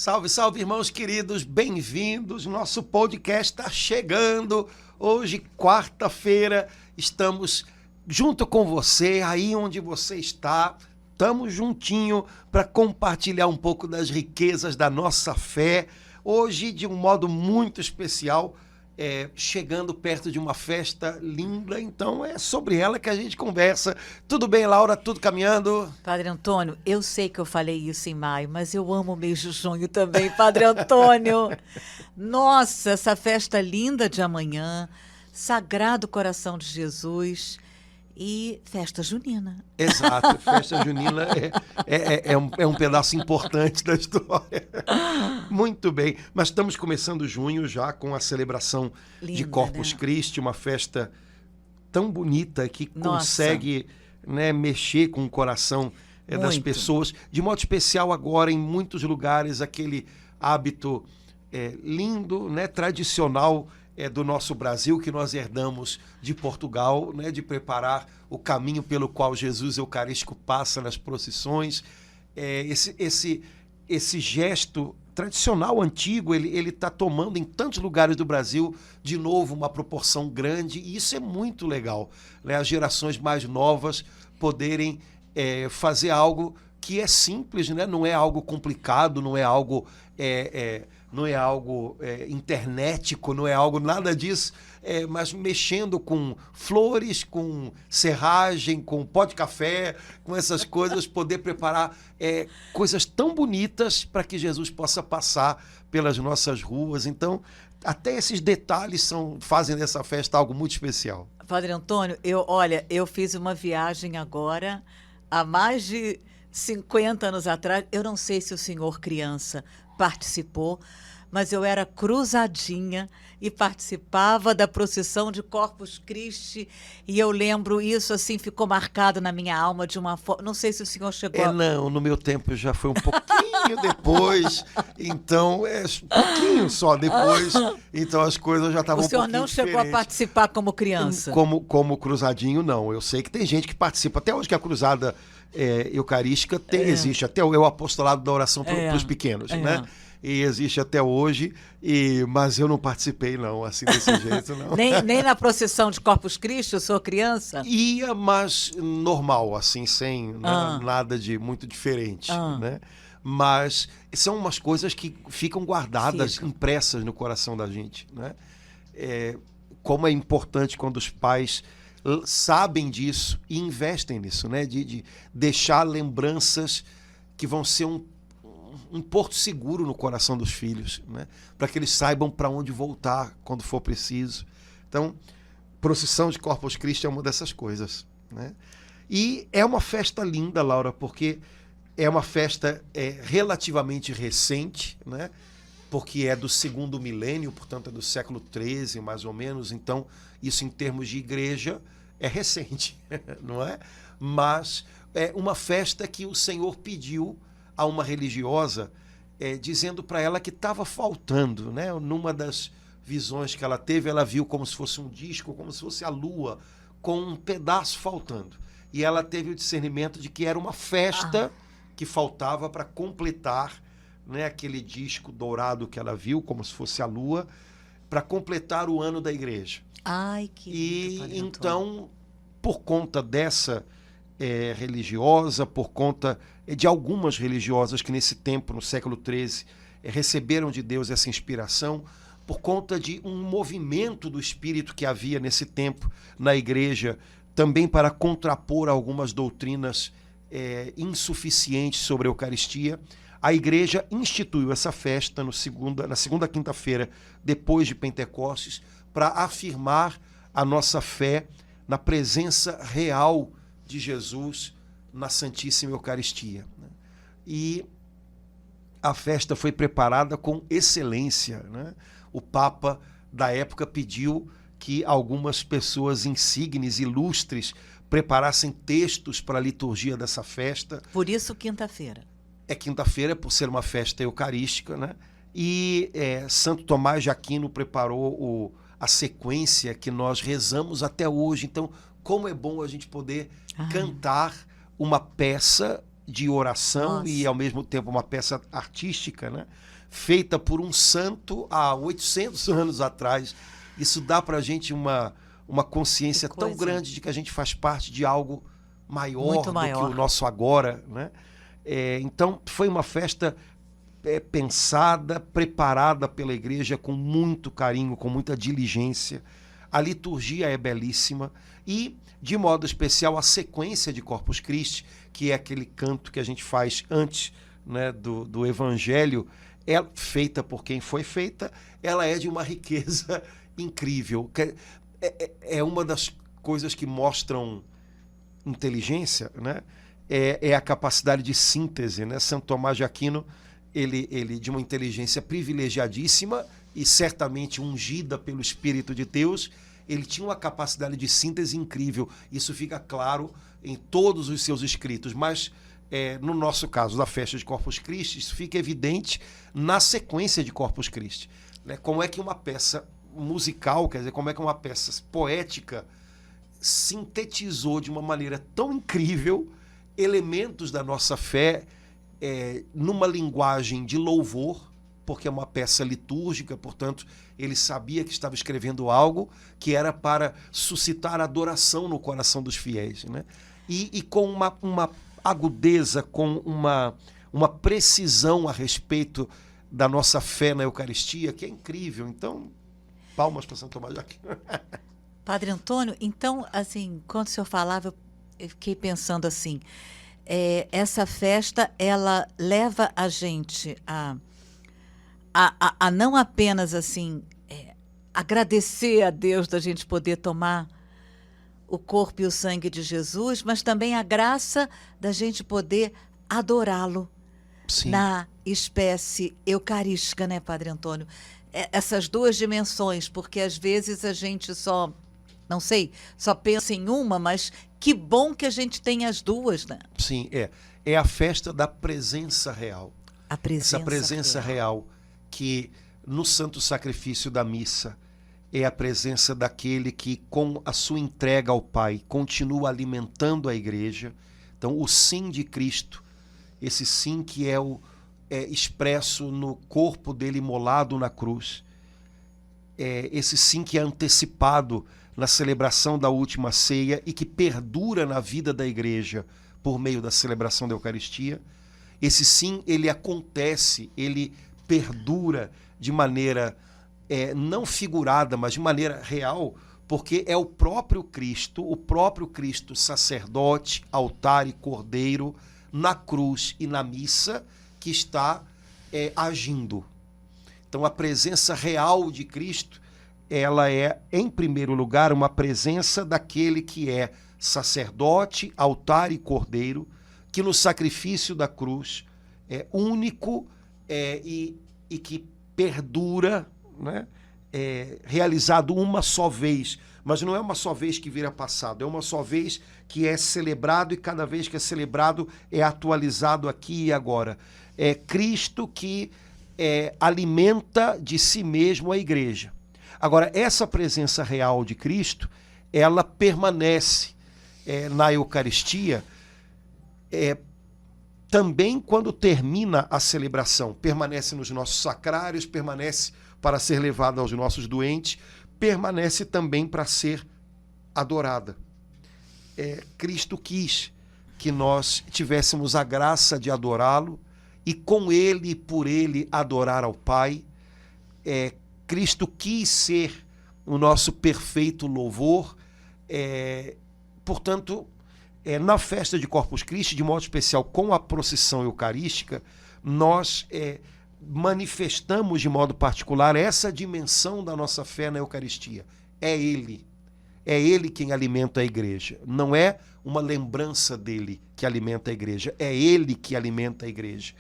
Salve, salve, irmãos queridos, bem-vindos. Nosso podcast está chegando. Hoje, quarta-feira, estamos junto com você, aí onde você está. Estamos juntinho para compartilhar um pouco das riquezas da nossa fé. Hoje, de um modo muito especial, chegando perto de uma festa linda, então é sobre ela que a gente conversa. Tudo bem, Laura? Tudo caminhando? Padre Antônio, eu sei que eu falei isso em maio, mas eu amo o mês de junho também, Padre Antônio. Nossa, essa festa linda de amanhã, Sagrado Coração de Jesus e festa junina. Exato, festa junina é um pedaço importante da história. Muito bem, mas estamos começando junho já com a celebração de Corpus Christi, uma festa tão bonita que consegue, né, mexer com o coração das pessoas. De modo especial agora, em muitos lugares, aquele hábito lindo, né, tradicional do nosso Brasil, que nós herdamos de Portugal, né, de preparar o caminho pelo qual Jesus Eucarístico passa nas procissões. Esse gesto tradicional, antigo, ele está tomando em tantos lugares do Brasil, de novo, uma proporção grande, e isso é muito legal, né? As gerações mais novas poderem fazer algo que é simples, né? Não é algo complicado, não é algo internetico, não é algo nada disso, mas mexendo com flores, com serragem, com pó de café, com essas coisas, poder preparar coisas tão bonitas para que Jesus possa passar pelas nossas ruas. Então, até esses detalhes fazem dessa festa algo muito especial. Padre Antônio, eu fiz uma viagem agora, há mais de 50 anos atrás, eu não sei se o senhor criança participou, mas eu era cruzadinha e participava da procissão de Corpus Christi, e eu lembro isso, assim, ficou marcado na minha alma de uma forma. Não sei se o senhor chegou a... Não, no meu tempo já foi um pouquinho depois, então um pouquinho só depois, então as coisas já estavam um pouquinho diferentes. O senhor não chegou a participar como criança? Como cruzadinho, não. Eu sei que tem gente que participa, até hoje que a cruzada eucarística existe, até o apostolado da oração para os pequenos, né? E existe até hoje, mas eu não participei, não, assim, desse jeito, não. Nem na procissão de Corpus Christi, eu sou criança? Ia, mas normal, assim, sem nada de muito diferente, né? Mas são umas coisas que ficam guardadas, impressas no coração da gente, né? Como é importante quando os pais sabem disso e investem nisso, né? De deixar lembranças que vão ser um porto seguro no coração dos filhos, né? Para que eles saibam para onde voltar quando for preciso. Então, procissão de Corpus Christi é uma dessas coisas, né? E é uma festa linda, Laura, porque é uma festa relativamente recente, né? Porque é do segundo milênio, portanto é do século XIII, mais ou menos. Então, isso em termos de igreja é recente, não é? Mas é uma festa que o Senhor pediu a uma religiosa, dizendo para ela que estava faltando, né? Numa das visões que ela teve, ela viu como se fosse um disco, como se fosse a lua, com um pedaço faltando. E ela teve o discernimento de que era uma festa que faltava para completar, né, aquele disco dourado que ela viu, como se fosse a lua, para completar o ano da igreja. Ai, que lindo, E então, por conta dessa religiosa, por conta de algumas religiosas que nesse tempo, no século XIII, receberam de Deus essa inspiração, por conta de um movimento do Espírito que havia nesse tempo na igreja, também para contrapor algumas doutrinas insuficientes sobre a Eucaristia, a igreja instituiu essa festa na segunda quinta-feira depois de Pentecostes, para afirmar a nossa fé na presença real de Jesus na Santíssima Eucaristia. E a festa foi preparada com excelência, né? O Papa da época pediu que algumas pessoas insígnes, ilustres, preparassem textos para a liturgia dessa festa. Por isso, quinta-feira. É quinta-feira, por ser uma festa eucarística, né? E Santo Tomás de Aquino preparou a sequência que nós rezamos até hoje. Então, como é bom a gente poder cantar uma peça de oração e, ao mesmo tempo, uma peça artística, né? feita por um santo há 800 anos atrás. Isso dá para a gente uma consciência tão grande de que a gente faz parte de algo maior do que o nosso agora, né? Então, foi uma festa pensada, preparada pela igreja com muito carinho, com muita diligência. A liturgia é belíssima e, de modo especial, a sequência de Corpus Christi, que é aquele canto que a gente faz antes, né, do Evangelho, é feita por quem foi feita, ela é de uma riqueza incrível. É uma das coisas que mostram inteligência, né? É a capacidade de síntese, né? Santo Tomás de Aquino, ele de uma inteligência privilegiadíssima e certamente ungida pelo Espírito de Deus, ele tinha uma capacidade de síntese incrível. Isso fica claro em todos os seus escritos, mas no nosso caso, da festa de Corpus Christi, isso fica evidente na sequência de Corpus Christi, né? Como é que uma peça musical, quer dizer, como é que uma peça poética sintetizou de uma maneira tão incrível elementos da nossa fé numa linguagem de louvor, porque é uma peça litúrgica, portanto, ele sabia que estava escrevendo algo que era para suscitar adoração no coração dos fiéis, né? E com uma agudeza, com uma precisão a respeito da nossa fé na Eucaristia, que é incrível. Então, palmas para Santo Tomás de Aquino. Padre Antônio, então, assim, quando o senhor falava, eu fiquei pensando assim, essa festa, ela leva a gente a não apenas, assim, agradecer a Deus da gente poder tomar o corpo e o sangue de Jesus, mas também a graça da gente poder adorá-lo na espécie eucarística, né, Padre Antônio? Essas duas dimensões, porque às vezes a gente só pensa em uma, mas que bom que a gente tem as duas, né? Sim, é a festa da presença real. Essa presença real que no santo sacrifício da missa é a presença daquele que, com a sua entrega ao Pai, continua alimentando a igreja. Então, o sim de Cristo, esse sim que é expresso no corpo dele imolado na cruz, esse sim que é antecipado na celebração da última ceia e que perdura na vida da igreja por meio da celebração da Eucaristia. Esse sim, ele acontece, ele perdura de maneira não figurada, mas de maneira real, porque é o próprio Cristo sacerdote, altar e cordeiro, na cruz e na missa, que está agindo. Então, a presença real de Cristo, ela é, em primeiro lugar, uma presença daquele que é sacerdote, altar e cordeiro, que no sacrifício da cruz é único e que perdura, né? Realizado uma só vez, mas não é uma só vez que vira passado, é uma só vez que é celebrado, e cada vez que é celebrado é atualizado aqui e agora. É Cristo que alimenta de si mesmo a igreja. Agora, essa presença real de Cristo, ela permanece na Eucaristia também quando termina a celebração. Permanece nos nossos sacrários, permanece para ser levada aos nossos doentes, permanece também para ser adorada. Cristo quis que nós tivéssemos a graça de adorá-lo e com ele e por ele adorar ao Pai. Cristo quis ser o nosso perfeito louvor. Portanto, na festa de Corpus Christi, de modo especial com a procissão eucarística, nós manifestamos de modo particular essa dimensão da nossa fé na Eucaristia. É Ele quem alimenta a igreja. Não é uma lembrança dele que alimenta a igreja, é Ele que alimenta a igreja.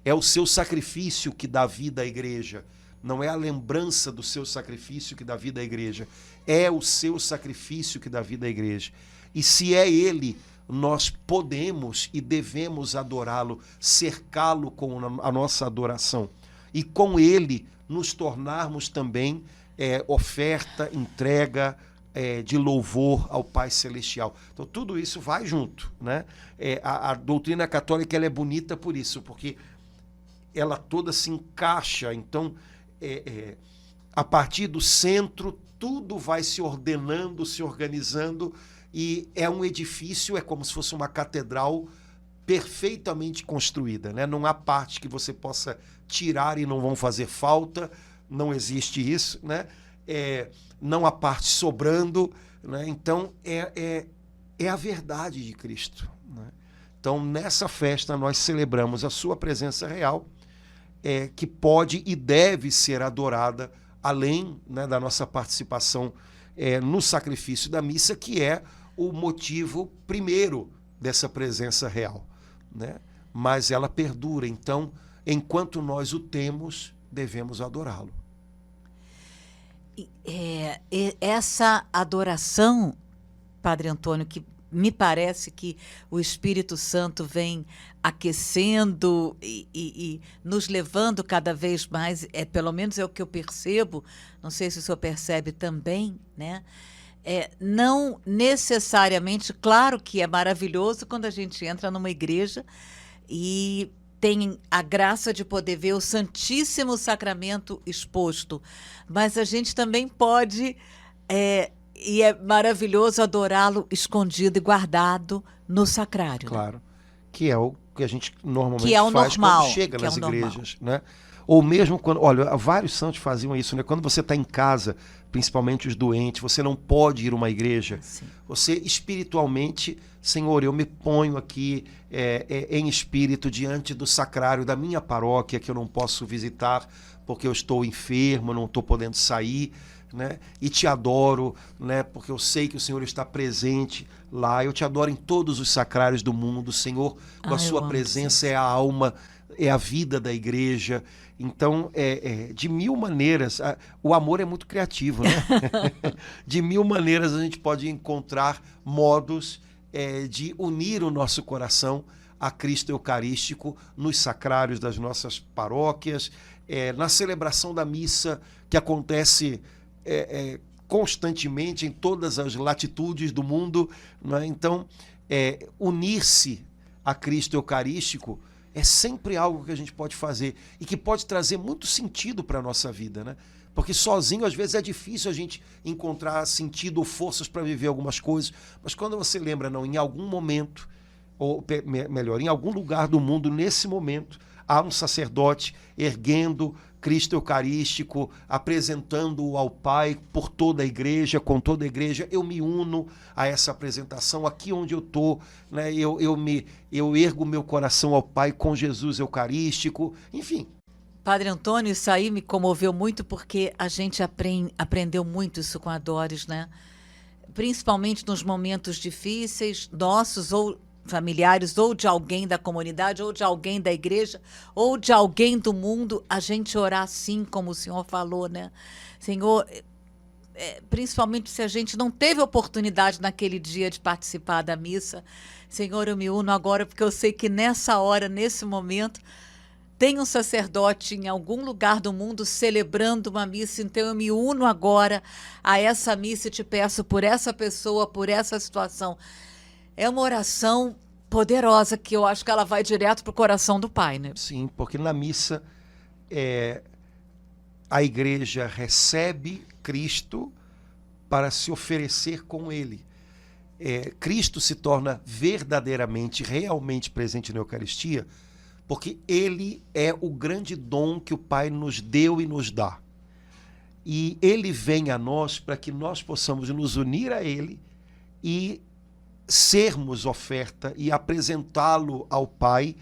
É o seu sacrifício que dá vida à igreja. Não é a lembrança do seu sacrifício que dá vida à igreja. É o seu sacrifício que dá vida à igreja. E se é Ele, nós podemos e devemos adorá-lo, cercá-lo com a nossa adoração. E com Ele nos tornarmos também oferta, entrega de louvor ao Pai Celestial. Então tudo isso vai junto, né? A doutrina católica ela é bonita por isso, porque ela toda se encaixa. Então, a partir do centro, tudo vai se ordenando, se organizando, e é um edifício, é como se fosse uma catedral perfeitamente construída, né? Não há parte que você possa tirar e não vão fazer falta, não existe isso, né? Não há parte sobrando, né? Então, é a verdade de Cristo, né? Então, nessa festa, nós celebramos a sua presença real, que pode e deve ser adorada, além, né, da nossa participação no sacrifício da missa, que é o motivo primeiro dessa presença real, né? Mas ela perdura. Então, enquanto nós o temos, devemos adorá-lo. Essa adoração, Padre Antônio, que me parece que o Espírito Santo vem aquecendo e nos levando cada vez mais, pelo menos é o que eu percebo, não sei se o senhor percebe também, né? Não necessariamente, claro que é maravilhoso quando a gente entra numa igreja e tem a graça de poder ver o Santíssimo Sacramento exposto, mas a gente também pode, e é maravilhoso adorá-lo escondido e guardado no sacrário. Claro, que é o que a gente normalmente faz quando chega nas igrejas, né? Ou mesmo quando, olha, vários santos faziam isso, né? Quando você está em casa, principalmente os doentes, você não pode ir a uma igreja. Sim. Você espiritualmente, Senhor, eu me ponho aqui em espírito diante do sacrário da minha paróquia, que eu não posso visitar porque eu estou enfermo, não estou podendo sair, né? E te adoro, né? Porque eu sei que o Senhor está presente lá. Eu te adoro em todos os sacrários do mundo, Senhor. Com a sua presença é a alma, é a vida da igreja. Então, de mil maneiras, o amor é muito criativo, né? De mil maneiras a gente pode encontrar modos de unir o nosso coração a Cristo Eucarístico nos sacrários das nossas paróquias, na celebração da missa, que acontece constantemente em todas as latitudes do mundo, né? Então, unir-se a Cristo Eucarístico é sempre algo que a gente pode fazer e que pode trazer muito sentido para a nossa vida, né? Porque sozinho, às vezes, é difícil a gente encontrar sentido ou forças para viver algumas coisas, mas quando você lembra, não, em algum momento, ou melhor, em algum lugar do mundo, nesse momento, há um sacerdote erguendo Cristo Eucarístico, apresentando-o ao Pai por toda a igreja, com toda a igreja. Eu me uno a essa apresentação aqui onde eu estou, né? Eu ergo meu coração ao Pai com Jesus Eucarístico, enfim. Padre Antônio, isso aí me comoveu muito porque a gente aprendeu muito isso com a Doris, né? Principalmente nos momentos difíceis, nossos ou familiares, ou de alguém da comunidade, ou de alguém da igreja, ou de alguém do mundo, a gente orar assim, como o senhor falou, né? Senhor, principalmente se a gente não teve oportunidade naquele dia de participar da missa, Senhor, eu me uno agora, porque eu sei que nessa hora, nesse momento, tem um sacerdote em algum lugar do mundo celebrando uma missa, então eu me uno agora a essa missa e te peço por essa pessoa, por essa situação. É uma oração poderosa que eu acho que ela vai direto para o coração do Pai, né? Sim, porque na missa a igreja recebe Cristo para se oferecer com Ele. Cristo se torna verdadeiramente, realmente presente na Eucaristia, porque Ele é o grande dom que o Pai nos deu e nos dá. E Ele vem a nós para que nós possamos nos unir a Ele e sermos oferta e apresentá-lo ao Pai,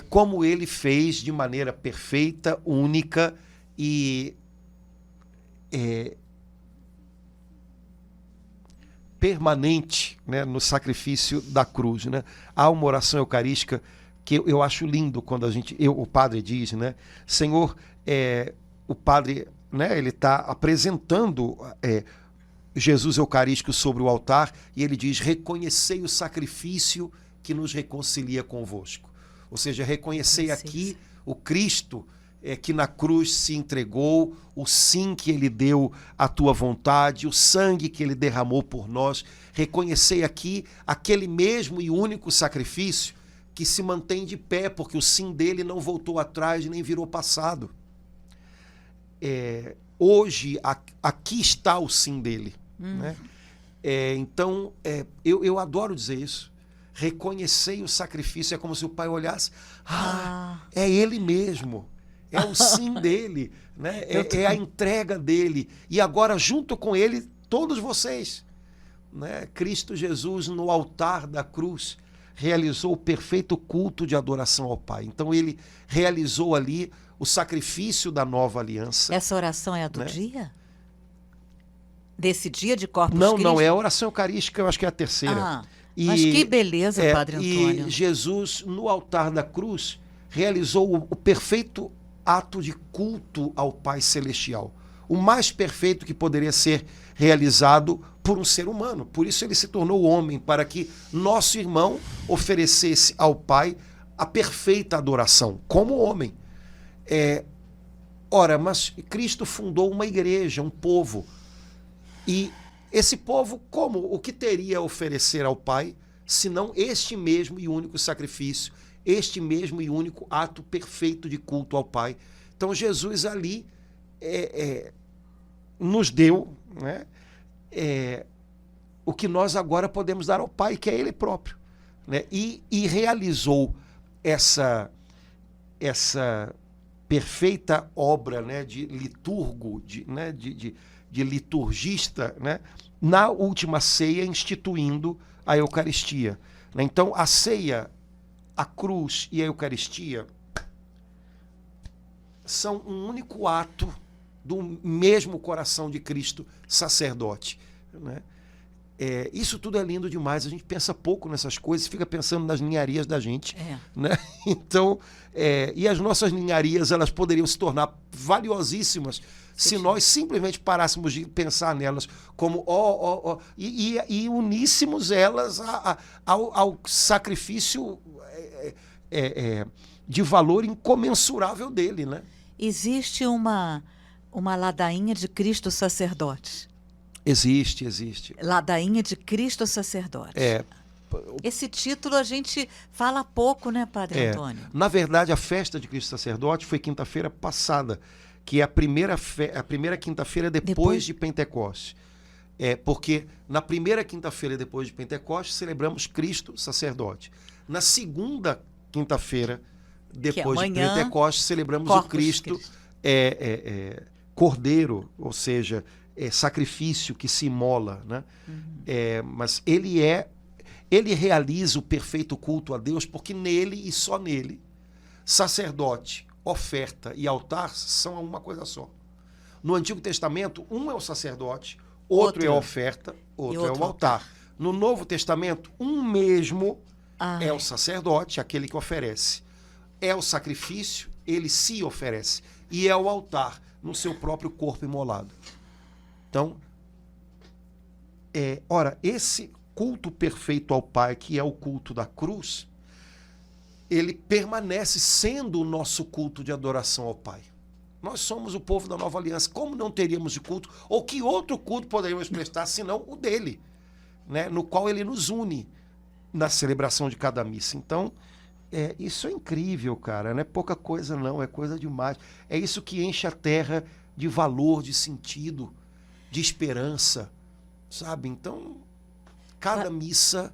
como Ele fez de maneira perfeita, única e permanente, né, no sacrifício da cruz, né? Há uma oração eucarística que eu acho lindo quando o padre diz, né, Senhor, o padre, né, ele está apresentando Jesus Eucarístico sobre o altar e ele diz, reconhecei o sacrifício que nos reconcilia convosco. Ou seja, reconhecei aqui o Cristo que na cruz se entregou, o sim que ele deu à tua vontade, o sangue que ele derramou por nós. Reconhecei aqui aquele mesmo e único sacrifício que se mantém de pé, porque o sim dele não voltou atrás nem virou passado. Hoje, aqui está o sim dele. Né? Então, eu adoro dizer isso. Reconhecei o sacrifício, é como se o pai olhasse, é ele mesmo, é o sim dele, né? É a entrega dele. E agora, junto com ele, todos vocês. Né? Cristo Jesus, no altar da cruz, realizou o perfeito culto de adoração ao Pai. Então, ele realizou ali o sacrifício da nova aliança. Essa oração é a do dia? Desse dia de Corpus Christi? Não, é a oração eucarística, eu acho que é a terceira. Mas que beleza, Padre Antônio. E Jesus, no altar da cruz, realizou o perfeito ato de culto ao Pai Celestial. O mais perfeito que poderia ser realizado por um ser humano. Por isso ele se tornou homem, para que nosso irmão oferecesse ao Pai a perfeita adoração, como homem. Mas Cristo fundou uma igreja, um povo. E esse povo, o que teria a oferecer ao Pai, senão este mesmo e único sacrifício, este mesmo e único ato perfeito de culto ao Pai? Então Jesus ali nos deu, né, o que nós agora podemos dar ao Pai, que é Ele próprio. Né? E realizou essa perfeita obra, né, de liturgo, de liturgista, né, na última ceia, instituindo a Eucaristia. Então, a ceia, a cruz e a Eucaristia são um único ato do mesmo coração de Cristo sacerdote. Né? Isso tudo é lindo demais. A gente pensa pouco nessas coisas, fica pensando nas ninharias da gente. Né? Então, e as nossas ninharias, elas poderiam se tornar valiosíssimas se nós simplesmente parássemos de pensar nelas como e uníssemos elas ao sacrifício de valor incomensurável dele. Né? Existe uma ladainha de Cristo sacerdote. Existe. Ladainha de Cristo sacerdote. Esse título a gente fala pouco, né, Padre Antônio? Na verdade, a festa de Cristo sacerdote foi quinta-feira passada, que é a primeira quinta-feira depois de Pentecostes. Porque na primeira quinta-feira depois de Pentecostes celebramos Cristo sacerdote. Na segunda quinta-feira depois de Pentecostes celebramos o Cristo Cordeiro, ou seja, sacrifício que se imola. Né? Mas ele realiza o perfeito culto a Deus, porque nele e só nele, sacerdote, oferta e altar são uma coisa só. No Antigo Testamento, um é o sacerdote, outro é a oferta, outro é o altar. No Novo Testamento, um mesmo é o sacerdote, aquele que oferece. É o sacrifício, ele se oferece. E é o altar, no seu próprio corpo imolado. Então, esse culto perfeito ao Pai, que é o culto da cruz, ele permanece sendo o nosso culto de adoração ao Pai. Nós somos o povo da nova aliança. Como não teríamos de culto? Ou que outro culto poderíamos prestar, senão o dele, né? No qual ele nos une na celebração de cada missa. Então, isso é incrível, cara. Não é pouca coisa, não. É coisa demais. É isso que enche a terra de valor, de sentido, de esperança, sabe? Então, cada missa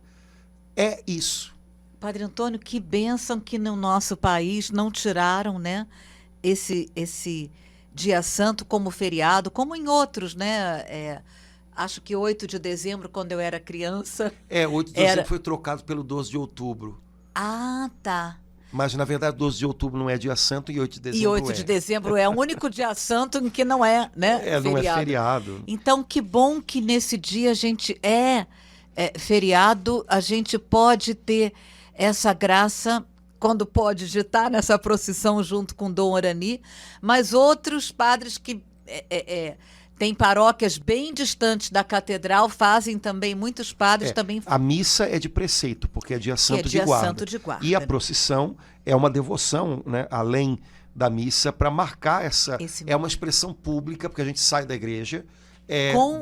é isso. Padre Antônio, que bênção que no nosso país não tiraram, né, esse dia santo como feriado, como em outros, né? Acho que 8 de dezembro, quando eu era criança... 8 de dezembro foi trocado pelo 12 de outubro. Ah, tá. Mas, na verdade, 12 de outubro não é dia santo e 8 de dezembro E 8 de dezembro é o único dia santo em que não é, né, feriado. Não é feriado. Então, que bom que nesse dia a gente feriado, a gente pode ter essa graça, quando pode estar nessa procissão junto com Dom Orani, mas outros padres que têm paróquias bem distantes da catedral fazem também, muitos padres também... A missa é de preceito, porque é dia santo de guarda. Santo de guarda. E a procissão é uma devoção, né, além da missa, para marcar essa... É uma expressão pública, porque a gente sai da igreja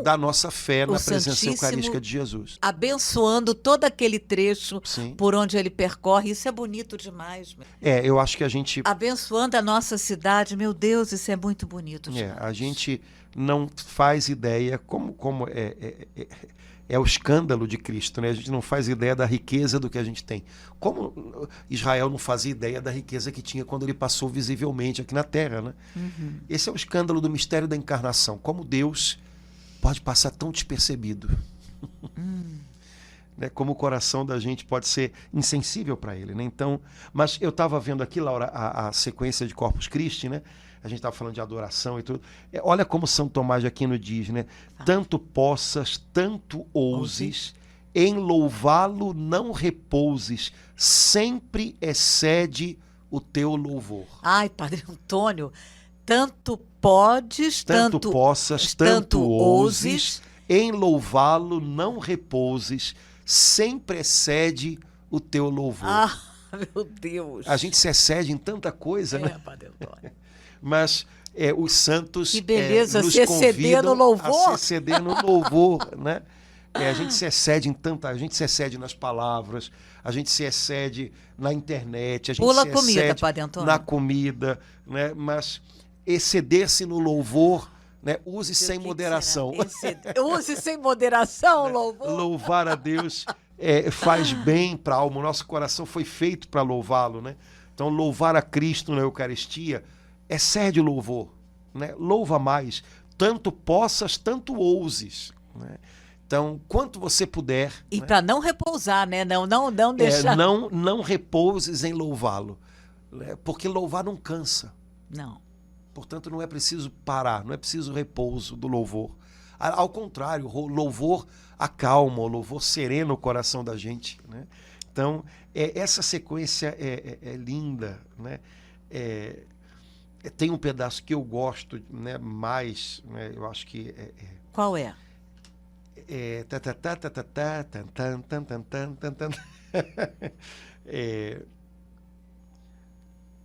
da nossa fé na presença Santíssimo eucarística de Jesus. Abençoando todo aquele trecho Sim. por onde ele percorre. Isso é bonito demais. Eu acho que a gente... Abençoando a nossa cidade. Meu Deus, isso é muito bonito demais. A gente não faz ideia como é o escândalo de Cristo, né? A gente não faz ideia da riqueza do que a gente tem. Como Israel não fazia ideia da riqueza que tinha quando ele passou visivelmente aqui na Terra, né? Uhum. Esse é o escândalo do mistério da encarnação. Como Deus pode passar tão despercebido. Né? Como o coração da gente pode ser insensível para ele, né? Então, mas eu estava vendo aqui, Laura, a sequência de Corpus Christi, né? A gente estava falando de adoração e tudo. Olha como São Tomás de Aquino diz, né? Tanto possas, tanto ouses, em louvá-lo não repouses, sempre excede o teu louvor. Ai, Padre Antônio, tanto podes, tanto possas, tanto ouses, em louvá-lo não repouses, sempre excede o teu louvor. Ah, meu Deus. A gente se excede em tanta coisa, né? Padre Antônio. Mas os santos que beleza, nos se exceder no louvor. a se exceder no louvor, né? A gente se excede em tanta, a gente se excede nas palavras, a gente se excede na internet, a gente Pula se comida, excede Padre Antônio. na comida, né? Mas exceder-se no louvor, né? Use sem moderação. Use sem moderação, louvor. Louvar a Deus faz bem para a alma. O nosso coração foi feito para louvá-lo, né? Então, louvar a Cristo na Eucaristia excede o louvor, né? Louva mais, tanto possas, tanto ouses, né? Então, quanto você puder. E né? para não repousar, né? Não deixar. Não repouses em louvá-lo, né? Porque louvar não cansa. Não. Portanto, não é preciso parar, não é preciso repouso do louvor. Ao contrário, o louvor acalma, o louvor serena o coração da gente, né? Então, essa sequência é linda, né? Tem um pedaço que eu gosto, né, mais, né, eu acho que Qual é?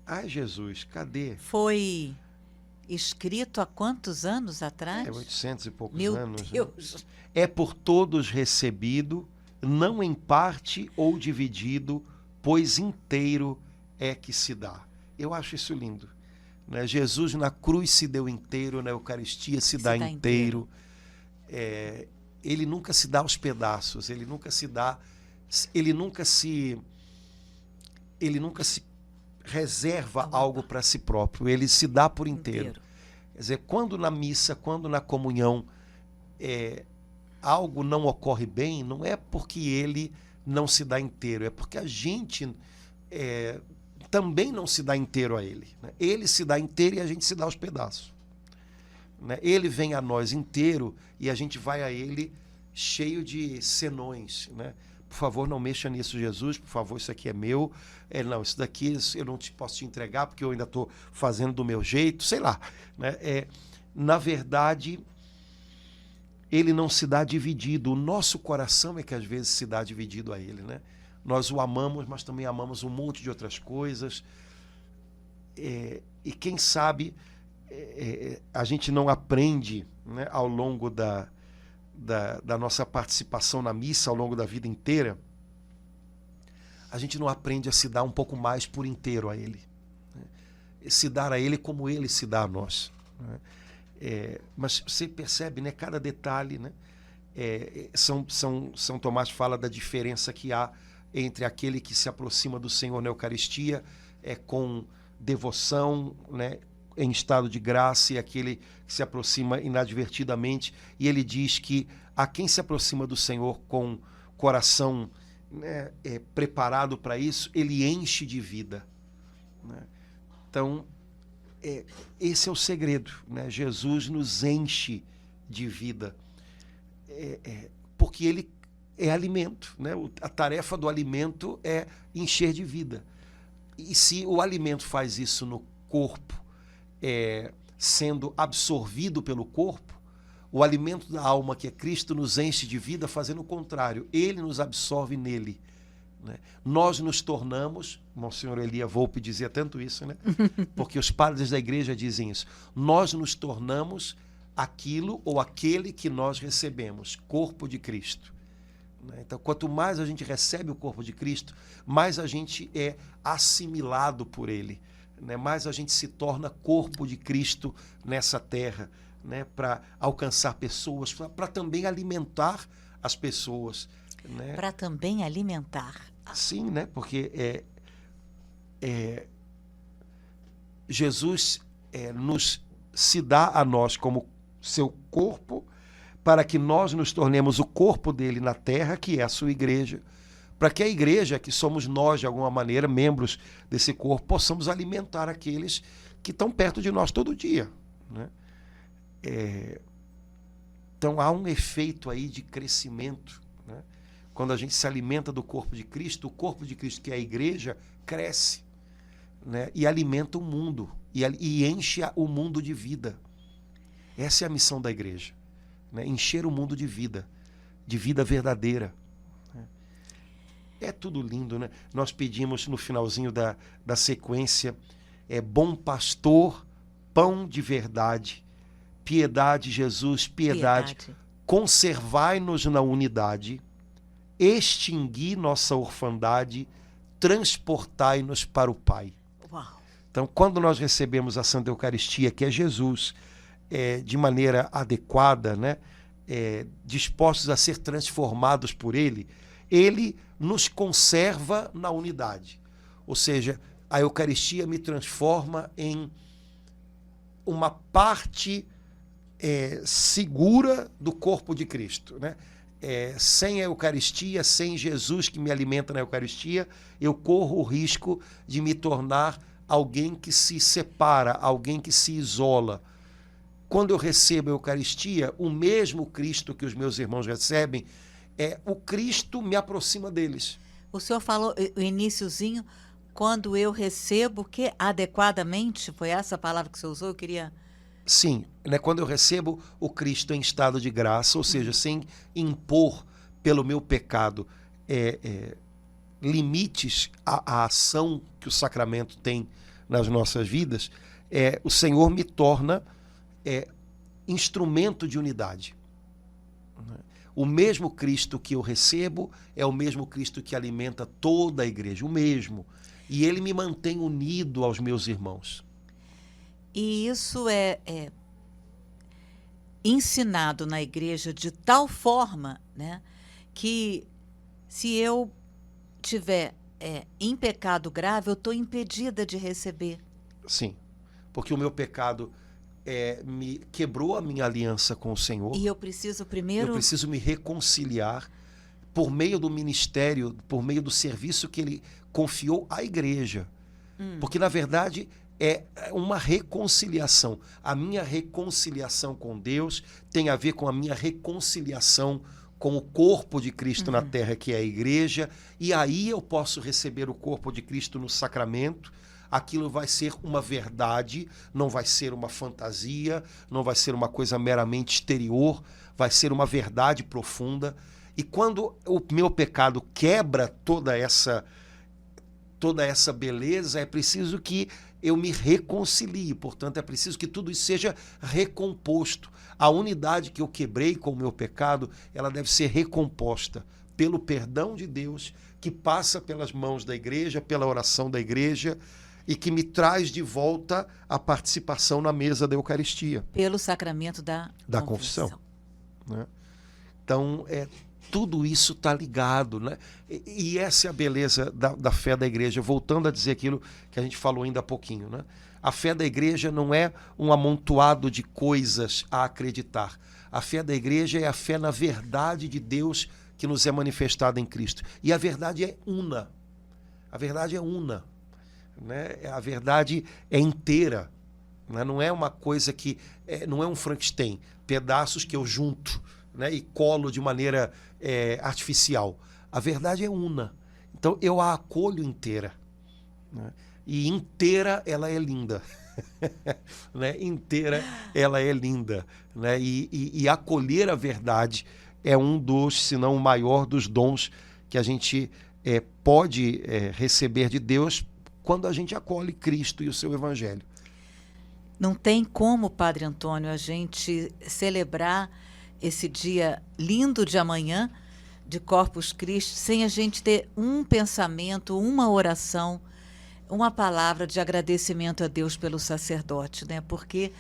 Ai, Jesus, cadê? Foi escrito há quantos anos atrás? 800 e poucos Meu anos. Deus. Né? É por todos recebido, não em parte ou dividido, pois inteiro é que se dá. Eu acho isso lindo. Né? Jesus na cruz se deu inteiro, na Eucaristia se dá inteiro. Ele nunca se dá aos pedaços, ele nunca se reserva algo para si próprio, ele se dá por inteiro. Quer dizer, quando na missa, quando na comunhão algo não ocorre bem, não é porque ele não se dá inteiro, é porque a gente também não se dá inteiro a ele. Né? Ele se dá inteiro e a gente se dá aos pedaços. Né? Ele vem a nós inteiro e a gente vai a ele cheio de senões. Né? Por favor, não mexa nisso, Jesus. Por favor, isso aqui é meu. Não, isso daqui eu não posso te entregar porque eu ainda estou fazendo do meu jeito. Sei lá. Né? Na verdade, ele não se dá dividido. O nosso coração é que às vezes se dá dividido a ele. Né? Nós o amamos, mas também amamos um monte de outras coisas. E quem sabe a gente não aprende, né, ao longo da nossa participação na missa, ao longo da vida inteira, a gente não aprende a se dar um pouco mais por inteiro a ele. Né? Se dar a ele como ele se dá a nós. Né? Mas você percebe, né, cada detalhe, né? São Tomás fala da diferença que há entre aquele que se aproxima do Senhor na Eucaristia com devoção, né, em estado de graça, e aquele que se aproxima inadvertidamente. E ele diz que a quem se aproxima do Senhor com coração, né, preparado para isso, ele enche de vida. Né? Então, esse é o segredo. Né? Jesus nos enche de vida, porque ele é alimento. Né? A tarefa do alimento é encher de vida. E se o alimento faz isso no corpo, sendo absorvido pelo corpo, o alimento da alma, que é Cristo, nos enche de vida fazendo o contrário. Ele nos absorve nele. Né? Nós nos tornamos, Monsenhor Elia Volpe dizia tanto isso, né? Porque os padres da igreja dizem isso, nós nos tornamos aquilo ou aquele que nós recebemos, corpo de Cristo. Então, quanto mais a gente recebe o corpo de Cristo, mais a gente é assimilado por ele, né? Mais a gente se torna corpo de Cristo nessa terra, né? Para alcançar pessoas, para também alimentar as pessoas, né? Para também alimentar. Sim, né? Porque Jesus nos se dá a nós como seu corpo, para que nós nos tornemos o corpo dele na terra, que é a sua igreja, para que a igreja, que somos nós de alguma maneira, membros desse corpo, possamos alimentar aqueles que estão perto de nós todo dia, né? Então há um efeito aí de crescimento, né? Quando a gente se alimenta do corpo de Cristo, o corpo de Cristo, que é a igreja, cresce, né? E alimenta o mundo, e enche o mundo de vida. Essa é a missão da igreja, né? Encher o mundo de vida verdadeira. É tudo lindo, né? Nós pedimos no finalzinho da sequência, bom pastor, pão de verdade, piedade, Jesus, piedade. Conservai-nos na unidade, extingui nossa orfandade, transportai-nos para o Pai. Uau. Então, quando nós recebemos a Santa Eucaristia, que é Jesus, de maneira adequada, né? Dispostos a ser transformados por Ele, Ele nos conserva na unidade. Ou seja, a Eucaristia me transforma em uma parte segura do corpo de Cristo, né? Sem a Eucaristia, sem Jesus que me alimenta na Eucaristia, eu corro o risco de me tornar alguém que se separa, alguém que se isola. Quando eu recebo a Eucaristia, o mesmo Cristo que os meus irmãos recebem, o Cristo me aproxima deles. O senhor falou o iniciozinho, quando eu recebo, que adequadamente, foi essa a palavra que o senhor usou? Eu queria... Sim, né? Quando eu recebo o Cristo em estado de graça, ou seja, sem impor pelo meu pecado limites à ação que o sacramento tem nas nossas vidas, o Senhor me torna instrumento de unidade. O mesmo Cristo que eu recebo é o mesmo Cristo que alimenta toda a igreja, o mesmo. E ele me mantém unido aos meus irmãos. E isso é ensinado na igreja de tal forma, né, que se eu tiver em pecado grave, eu estou impedida de receber. Sim, porque o meu pecado me quebrou a minha aliança com o Senhor. E eu preciso primeiro... Eu preciso me reconciliar por meio do ministério, por meio do serviço que ele confiou à igreja. Porque, na verdade, é uma reconciliação. A minha reconciliação com Deus tem a ver com a minha reconciliação com o corpo de Cristo na terra, que é a igreja. E aí eu posso receber o corpo de Cristo no sacramento. Aquilo vai ser uma verdade, não vai ser uma fantasia, não vai ser uma coisa meramente exterior, vai ser uma verdade profunda. E quando o meu pecado quebra toda essa beleza, é preciso que eu me reconcilie. Portanto, é preciso que tudo isso seja recomposto. A unidade que eu quebrei com o meu pecado, ela deve ser recomposta pelo perdão de Deus, que passa pelas mãos da igreja, pela oração da igreja, e que me traz de volta a participação na mesa da Eucaristia. Pelo sacramento da confissão. Né? Então, tudo isso está ligado, né? E essa é a beleza da fé da igreja, voltando a dizer aquilo que a gente falou ainda há pouquinho, né? A fé da igreja não é um amontoado de coisas a acreditar. A fé da igreja é a fé na verdade de Deus que nos é manifestada em Cristo. E a verdade é una. A verdade é una. Né? A verdade é inteira, né? Não é uma coisa que não é um Frankenstein, pedaços que eu junto, né? E colo de maneira artificial. A verdade é una, então eu a acolho inteira, né? E inteira ela é linda. Né? Inteira ela é linda, né? E acolher a verdade é um dos, se não o maior dos dons que a gente pode receber de Deus quando a gente acolhe Cristo e o seu Evangelho. Não tem como, Padre Antônio, a gente celebrar esse dia lindo de amanhã, de Corpus Christi, sem a gente ter um pensamento, uma oração, uma palavra de agradecimento a Deus pelo sacerdote, né? Porque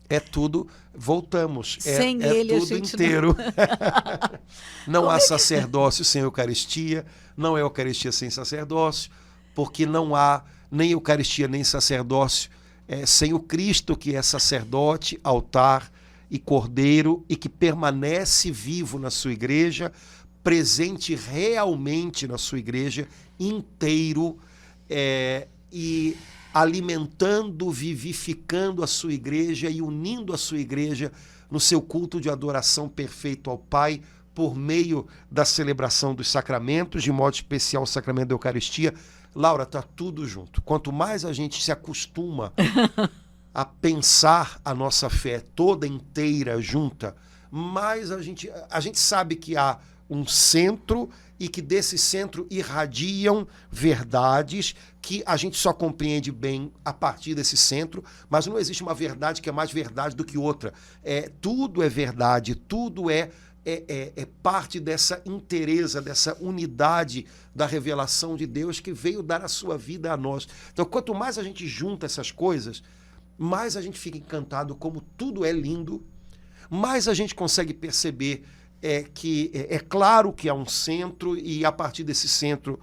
é tudo, voltamos, sem é ele, tudo inteiro. Não há sacerdócio sem Eucaristia, não é Eucaristia sem sacerdócio, porque não há nem Eucaristia nem sacerdócio sem o Cristo, que é sacerdote, altar e cordeiro, e que permanece vivo na sua igreja, presente realmente na sua igreja, inteiro, e alimentando, vivificando a sua igreja e unindo a sua igreja no seu culto de adoração perfeito ao Pai, por meio da celebração dos sacramentos, de modo especial o sacramento da Eucaristia. Laura, está tudo junto. Quanto mais a gente se acostuma a pensar a nossa fé toda inteira, junta, mais a gente sabe que há um centro e que desse centro irradiam verdades que a gente só compreende bem a partir desse centro, mas não existe uma verdade que é mais verdade do que outra. Tudo é verdade, tudo é parte dessa inteireza, dessa unidade da revelação de Deus que veio dar a sua vida a nós. Então, quanto mais a gente junta essas coisas, mais a gente fica encantado como tudo é lindo, mais a gente consegue perceber que é claro que há um centro e a partir desse centro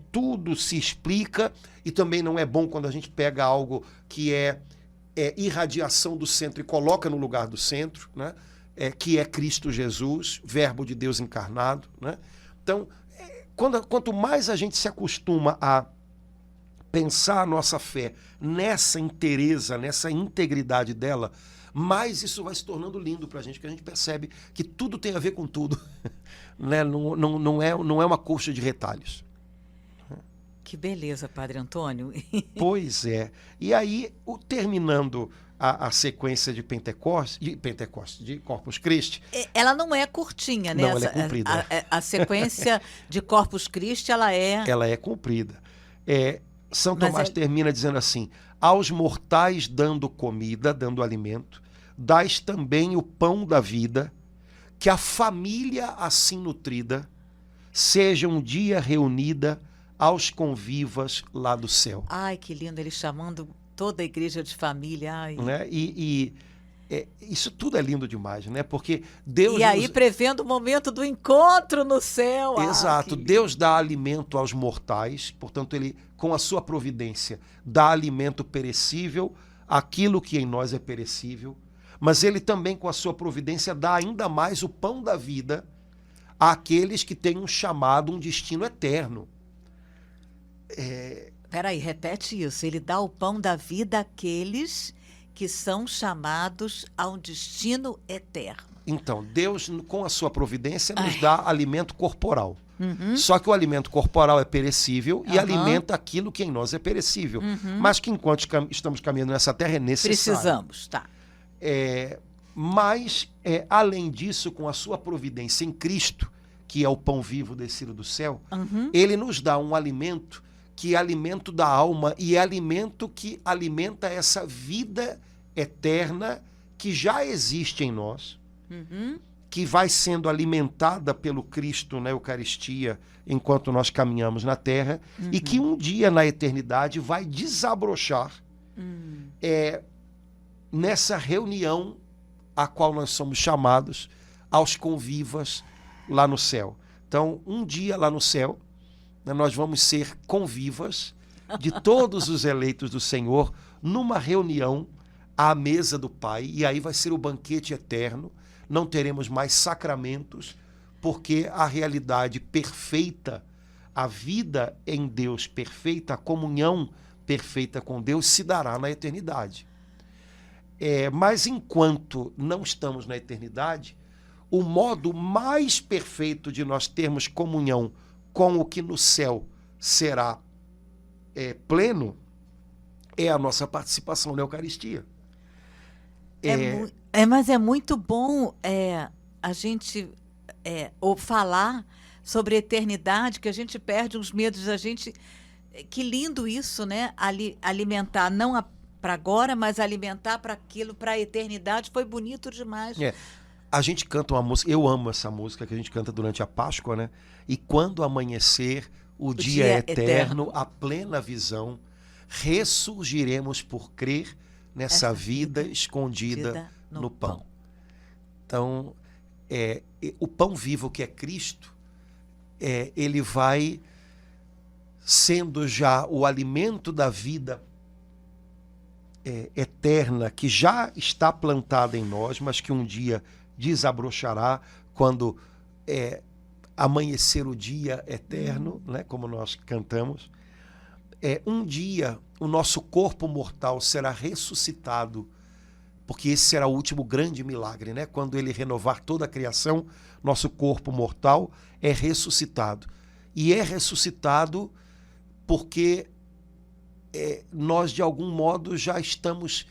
tudo se explica, e também não é bom quando a gente pega algo que é irradiação do centro e coloca no lugar do centro, né? Que é Cristo Jesus, Verbo de Deus encarnado, né? Então, quanto mais a gente se acostuma a pensar a nossa fé nessa inteireza, nessa integridade dela, mais isso vai se tornando lindo para a gente, porque a gente percebe que tudo tem a ver com tudo, né? Não é uma colcha de retalhos. Que beleza, Padre Antônio. Pois é. E aí, terminando a sequência de Corpus Christi. Ela não é curtinha, né? Não, ela é comprida. A sequência de Corpus Christi, ela é comprida. São Tomás termina dizendo assim: aos mortais dando comida, dando alimento, dais também o pão da vida, que a família assim nutrida seja um dia reunida aos convivas lá do céu. Ai, que lindo, ele chamando toda a igreja de família. Ai. Né? Isso tudo é lindo demais, né? Porque Deus... E aí prevendo o momento do encontro no céu. Exato. Deus dá alimento aos mortais, portanto, ele, com a sua providência, dá alimento perecível àquilo que em nós é perecível, mas ele também, com a sua providência, dá ainda mais o pão da vida àqueles que têm um chamado, um destino eterno. Peraí, repete isso. Ele dá o pão da vida àqueles que são chamados a um destino eterno. Então, Deus, com a sua providência, nos dá alimento corporal. Uhum. Só que o alimento corporal é perecível e alimenta aquilo que em nós é perecível. Uhum. Mas que enquanto estamos caminhando nessa terra é necessário. Precisamos, tá. Mas, além disso, com a sua providência em Cristo, que é o pão vivo descido do céu, ele nos dá um alimento que é alimento da alma e é alimento que alimenta essa vida eterna que já existe em nós, que vai sendo alimentada pelo Cristo na Eucaristia enquanto nós caminhamos na Terra, e que um dia na eternidade vai desabrochar nessa reunião a qual nós somos chamados aos convivas lá no céu. Então, um dia lá no céu, nós vamos ser convivas de todos os eleitos do Senhor numa reunião à mesa do Pai, e aí vai ser o banquete eterno, não teremos mais sacramentos, porque a realidade perfeita, a vida em Deus perfeita, a comunhão perfeita com Deus se dará na eternidade. Mas enquanto não estamos na eternidade, o modo mais perfeito de nós termos comunhão com o que no céu será pleno é a nossa participação na Eucaristia. Mas é muito bom a gente ou falar sobre a eternidade, que a gente perde os medos, a gente Que lindo isso, né? Alimentar, não para agora, mas alimentar para aquilo, para a eternidade. Foi bonito demais. A gente canta uma música, eu amo essa música que a gente canta durante a Páscoa, né? E quando amanhecer, o dia é eterno, a plena visão, ressurgiremos por crer nessa vida escondida no pão. Então, o pão vivo que é Cristo, ele vai sendo já o alimento da vida eterna, que já está plantada em nós, mas que um dia desabrochará quando amanhecer o dia eterno, né, como nós cantamos. Um dia o nosso corpo mortal será ressuscitado, porque esse será o último grande milagre, né? Quando ele renovar toda a criação, nosso corpo mortal é ressuscitado. E é ressuscitado porque nós, de algum modo, já estamos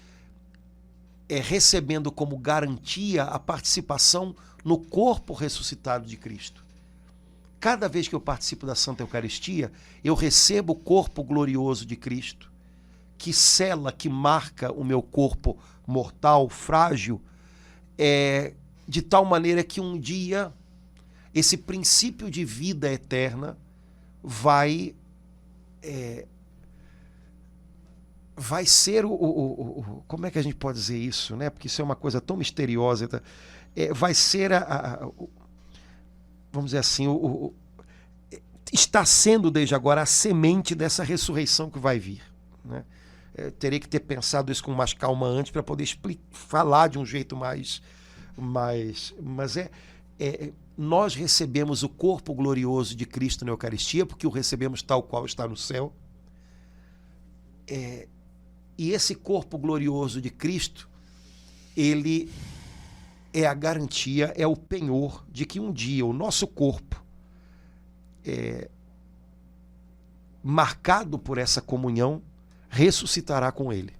recebendo como garantia a participação no corpo ressuscitado de Cristo. Cada vez que eu participo da Santa Eucaristia, eu recebo o corpo glorioso de Cristo, que sela, que marca o meu corpo mortal, frágil, de tal maneira que um dia esse princípio de vida eterna vai ser como é que a gente pode dizer isso, né? Porque isso é uma coisa tão misteriosa. Vai ser vamos dizer assim, está sendo desde agora a semente dessa ressurreição que vai vir, né? Terei que ter pensado isso com mais calma antes para poder falar de um jeito mas nós recebemos o corpo glorioso de Cristo na Eucaristia, porque o recebemos tal qual está no céu. E esse corpo glorioso de Cristo, ele é a garantia, é o penhor de que um dia o nosso corpo, marcado por essa comunhão, ressuscitará com ele.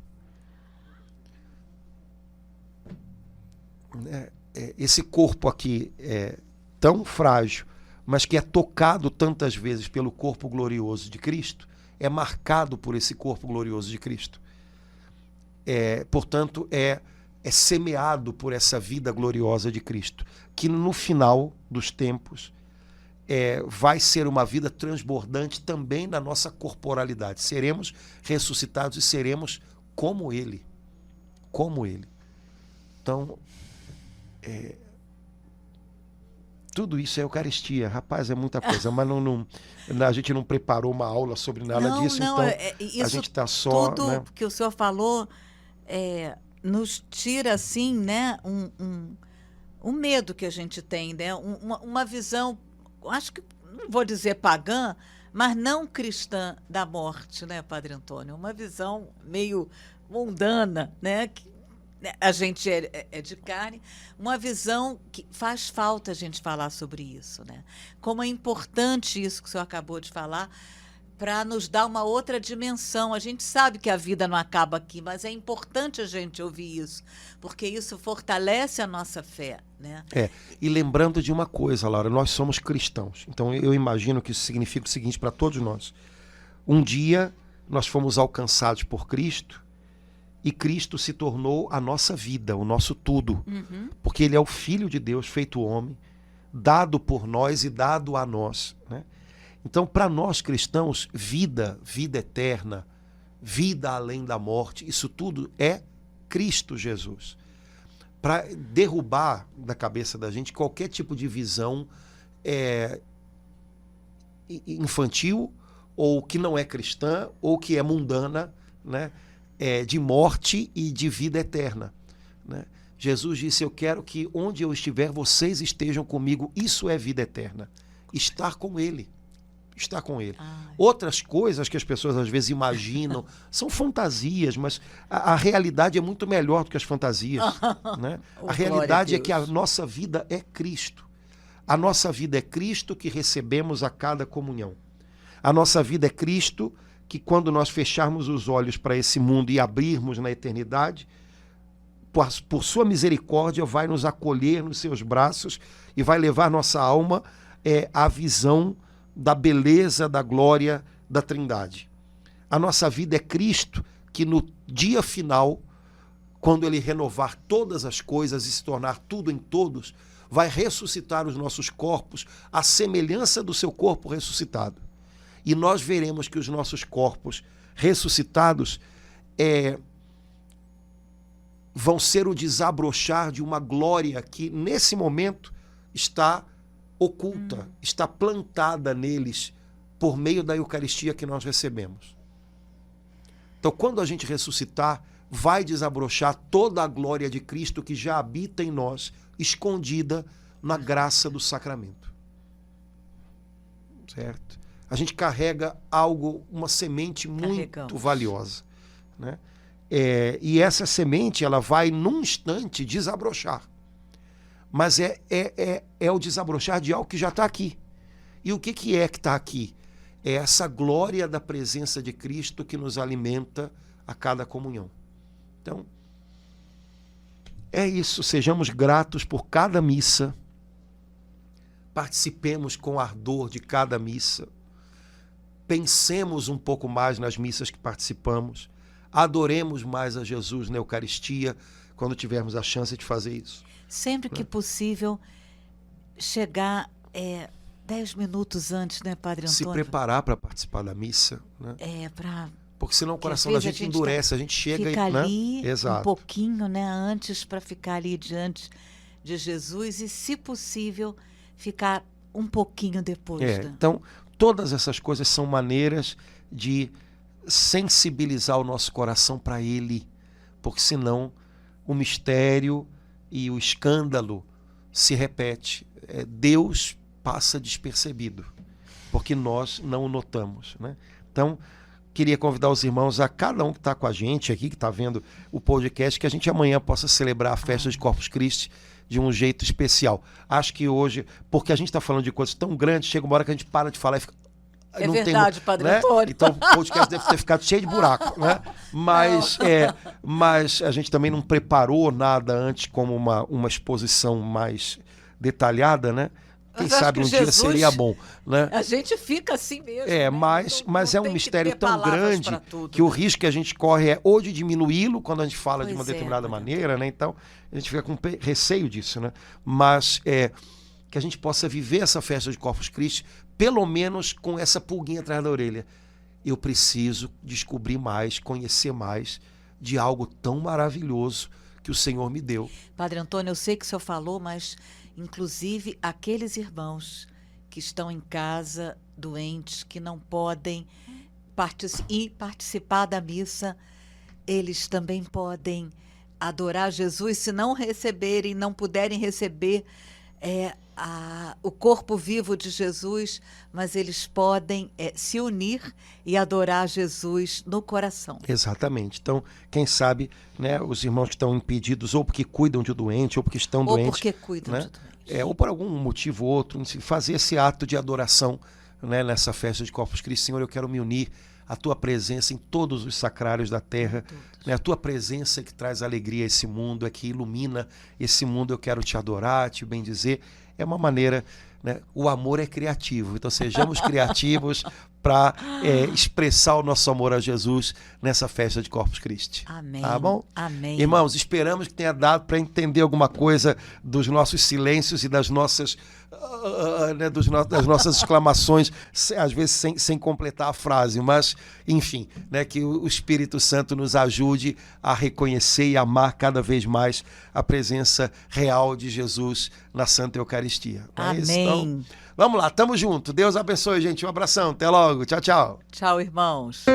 Esse corpo aqui é tão frágil, mas que é tocado tantas vezes pelo corpo glorioso de Cristo, é marcado por esse corpo glorioso de Cristo. Portanto, é semeado por essa vida gloriosa de Cristo, que no final dos tempos vai ser uma vida transbordante também na nossa corporalidade. Seremos ressuscitados e seremos como Ele. Como Ele. Então, tudo isso é Eucaristia. Rapaz, é muita coisa, mas a gente não preparou uma aula sobre nada disso, então a gente está só... Tudo, né, que o senhor falou nos tira, assim, né, um medo que a gente tem, né, uma visão, acho que, não vou dizer pagã, mas não cristã da morte, né, Padre Antônio? Uma visão meio mundana, né, que a gente é de carne, uma visão que faz falta a gente falar sobre isso, né? Como é importante isso que o senhor acabou de falar, para nos dar uma outra dimensão. A gente sabe que a vida não acaba aqui, mas é importante a gente ouvir isso, porque isso fortalece a nossa fé, né? E lembrando de uma coisa, Laura, nós somos cristãos. Então eu imagino que isso significa o seguinte para todos nós. Um dia nós fomos alcançados por Cristo, e Cristo se tornou a nossa vida, o nosso tudo. Uhum. Porque Ele é o Filho de Deus feito homem, dado por nós e dado a nós, né? Então, para nós cristãos, vida eterna, vida além da morte, isso tudo é Cristo Jesus. Para derrubar da cabeça da gente qualquer tipo de visão infantil, ou que não é cristã, ou que é mundana, né? De morte e de vida eterna, né? Jesus disse: eu quero que onde eu estiver, vocês estejam comigo. Isso é vida eterna. Estar com Ele. Estar com Ele. Outras coisas que as pessoas às vezes imaginam são fantasias, mas a realidade é muito melhor do que as fantasias, né? A realidade é que a nossa vida é Cristo. A nossa vida é Cristo que recebemos a cada comunhão. A nossa vida é Cristo que, quando nós fecharmos os olhos para esse mundo e abrirmos na eternidade, por sua misericórdia vai nos acolher nos seus braços e vai levar nossa alma à visão da beleza, da glória da Trindade. A nossa vida é Cristo, que no dia final, quando Ele renovar todas as coisas e se tornar tudo em todos, vai ressuscitar os nossos corpos à semelhança do seu corpo ressuscitado. E nós veremos que os nossos corpos ressuscitados vão ser o desabrochar de uma glória que, nesse momento, está oculta, está plantada neles por meio da Eucaristia que nós recebemos. Então, quando a gente ressuscitar, vai desabrochar toda a glória de Cristo que já habita em nós, escondida na graça do sacramento. Certo? A gente carrega algo, uma semente muito valiosa, né? E essa semente, ela vai num instante desabrochar. Mas é o desabrochar de algo que já está aqui. E o que é que está aqui? É essa glória da presença de Cristo que nos alimenta a cada comunhão. Então, é isso. Sejamos gratos por cada missa. Participemos com ardor de cada missa. Pensemos um pouco mais nas missas que participamos. Adoremos mais a Jesus na Eucaristia quando tivermos a chance de fazer isso. Sempre que possível, chegar 10 minutos antes, né, Padre Antônio? Se preparar para participar da missa. Né? Porque senão o coração da gente endurece, a gente chega fica e... ali Exato. Um pouquinho, né, antes, para ficar ali diante de Jesus e, se possível, ficar um pouquinho depois. Então, todas essas coisas são maneiras de sensibilizar o nosso coração para Ele, porque senão o mistério e o escândalo se repete. Deus passa despercebido, porque nós não o notamos, né? Então, queria convidar os irmãos, a cada um que está com a gente aqui, que está vendo o podcast, que a gente amanhã possa celebrar a festa de Corpus Christi de um jeito especial. Acho que hoje, porque a gente está falando de coisas tão grandes, chega uma hora que a gente para de falar e fica... É verdade, Padre Antônio. Então o podcast deve ter ficado cheio de buraco, né? Mas a gente também não preparou nada antes como uma exposição mais detalhada, né? Quem sabe um dia seria bom, né? A gente fica assim mesmo. Mas é um mistério tão grande que o risco que a gente corre é ou de diminuí-lo quando a gente fala de uma determinada maneira, né? Então a gente fica com receio disso, né? Mas que a gente possa viver essa festa de Corpus Christi pelo menos com essa pulguinha atrás da orelha. Eu preciso descobrir mais, conhecer mais de algo tão maravilhoso que o Senhor me deu. Padre Antônio, eu sei que o senhor falou, mas inclusive aqueles irmãos que estão em casa doentes, que não podem participar da missa, eles também podem adorar Jesus, se não receberem, não puderem receber o corpo vivo de Jesus, mas eles podem se unir e adorar Jesus no coração. Exatamente. Então, quem sabe, né, os irmãos que estão impedidos, ou porque cuidam de doente, ou porque estão doentes. Ou porque cuidam, né, de doente. Ou por algum motivo ou outro, fazer esse ato de adoração, né, nessa festa de Corpus Christi. Senhor, eu quero me unir à tua presença em todos os sacrários da terra, né, a tua presença que traz alegria a esse mundo, que ilumina esse mundo. Eu quero te adorar, te bendizer. É uma maneira, né? O amor é criativo, então sejamos criativos para expressar o nosso amor a Jesus nessa festa de Corpus Christi. Amém. Tá bom? Amém. Irmãos, esperamos que tenha dado para entender alguma coisa dos nossos silêncios e das nossas, das nossas exclamações, às vezes sem completar a frase, mas, enfim, né, que o Espírito Santo nos ajude a reconhecer e amar cada vez mais a presença real de Jesus na Santa Eucaristia. Amém. Então, vamos lá, tamo junto. Deus abençoe, gente. Um abração. Até logo. Tchau, tchau. Tchau, irmãos.